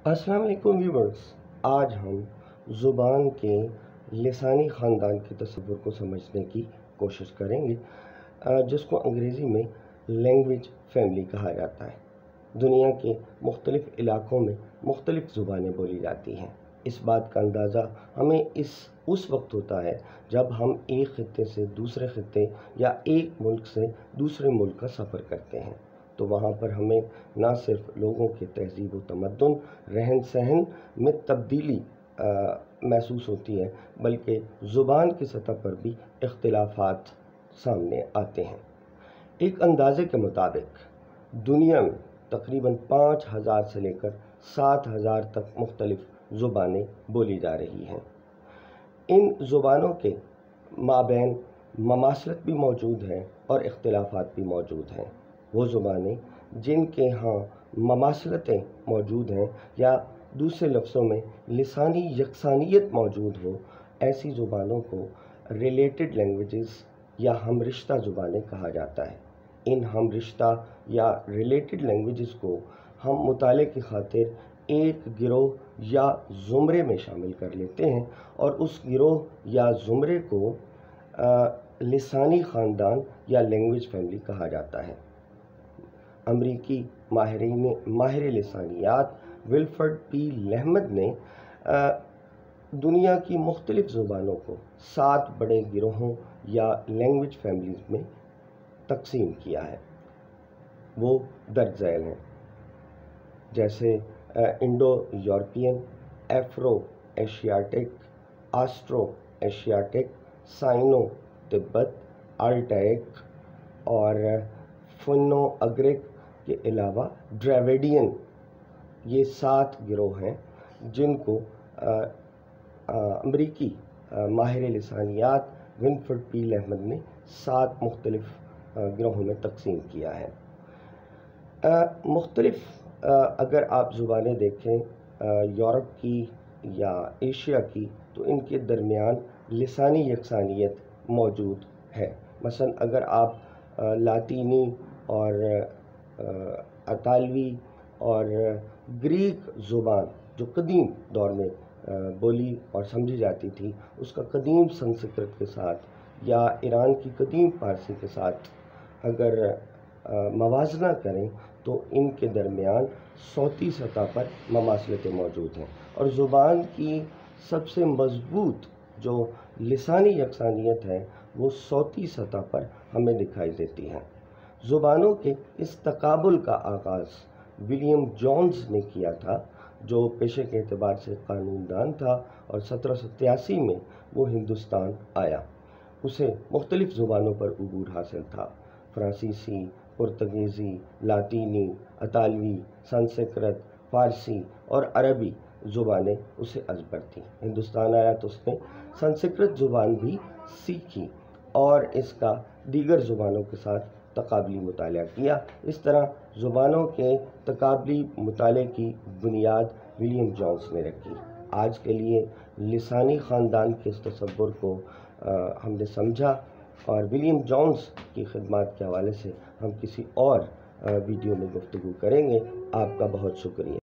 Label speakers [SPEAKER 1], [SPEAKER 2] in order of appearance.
[SPEAKER 1] अस्सलाम वालेकुम व्यूवर्स। आज हम ज़ुबान के लिसानी ख़ानदान के तस्वुर को समझने की कोशिश करेंगे, जिसको अंग्रेज़ी में लैंग्वेज फैमिली कहा जाता है। दुनिया के मुख्तलिफ़ इलाक़ों में मुख्तलिफ़ ज़ुबानें बोली जाती हैं। इस बात का अंदाज़ा हमें उस वक्त होता है जब हम एक ख़ित्ते से दूसरे ख़ित्ते या एक मुल्क से दूसरे मुल्क का सफ़र करते हैं, तो वहाँ पर हमें ना सिर्फ लोगों के तहज़ीब व तमद्दुन, रहन सहन में तब्दीली महसूस होती है, बल्कि ज़ुबान की सतह पर भी इख्तिलाफ़ात सामने आते हैं। एक अंदाज़े के मुताबिक दुनिया में तकरीबन 5000 से लेकर 7000 तक मुख्तलिफ़ ज़ुबानें बोली जा रही हैं। इन ज़ुबानों के माबैन ममासलत भी मौजूद है और इख्तिलाफ़ात भी मौजूद हैं। वो ज़ुबानें जिनके यहाँ ममासलतें मौजूद हैं या दूसरे लफ्ज़ों में लिसानी यकसानियत मौजूद हो, ऐसी ज़ुबानों को रिलेटेड लैंग्वेजेस या हम रिश्ता ज़ुबानें कहा जाता है। इन हम रिश्ता या रिलेटेड लैंग्वेजेस को हम मुताले की खातिर एक गिरोह या ज़ुमरे में शामिल कर लेते हैं और उस गिरोह या ज़ुमरे को लिसानी ख़ानदान या लैंग्वेज फैमिली कहा जाता है। अमरीकी माहिर लिसानियात विल्फ्रेड पी लहमद ने दुनिया की मुख्तलिफ़ ज़ुबानों को 7 बड़े गिरोहों या लैंग्वेज फैमिलीज़ में तकसीम किया है। वो दर्ज झैल हैं, जैसे Indo European, Afro Asiatic, Austro Asiatic, Sino Tibet, Altaic और फिनो अग्रिक के अलावा ड्राविडियन। ये 7 गिरोह हैं जिनको अमरीकी माहिर लिसानियात विल्फ्रेड पी लहमद ने 7 मुख्तलिफ़ गिरोहों में तकसीम किया है। मुख्तलिफ़ अगर आप ज़ुबानें देखें यूरोप की या एशिया की, तो इनके दरमियान लिसानी यकसानियत मौजूद है। मसलन अगर आप लातीनी और अतालवी और ग्रीक ज़ुबान जो कदीम दौर में बोली और समझी जाती थी, उसका कदीम संस्कृत के साथ या ईरान की कदीम फ़ारसी के साथ अगर मवाजना करें, तो इनके दरमियान सौती सतह पर ममासलतें मौजूद हैं। और ज़ुबान की सबसे मज़बूत जो लिसानी यकसानियत है, वो सौती सतह पर हमें दिखाई देती है। ज़ुबानों के इस तकाबुल का आगाज़ विलियम जोन्स ने किया था, जो पेशे के एतबार से कानूनदान था और 1783 में वो हिंदुस्तान आया। उसे मुख्तलिफ़ ज़ुबानों पर उबूर हासिल था। फ़्रांसीसी, पुर्तगीज़ी, लातीनी, अतालवी, संस्कृत, फ़ारसी और अरबी ज़ुबानें उसे अज़बर थीं। हिंदुस्तान आया तो उसने संस्कृत ज़ुबान भी सीखी और इसका दीगर ज़ुबानों के साथ तकाबली मुताला किया। इस तरह ज़ुबानों के तकाबली मुताले की बुनियाद विलियम जोन्स ने रखी। आज के लिए लिसानी ख़ानदान के इस तसव्वुर को हमने समझा और विलियम जोन्स की खिदमात के हवाले से हम किसी और वीडियो में गुफ्तगू करेंगे। आपका बहुत शुक्रिया।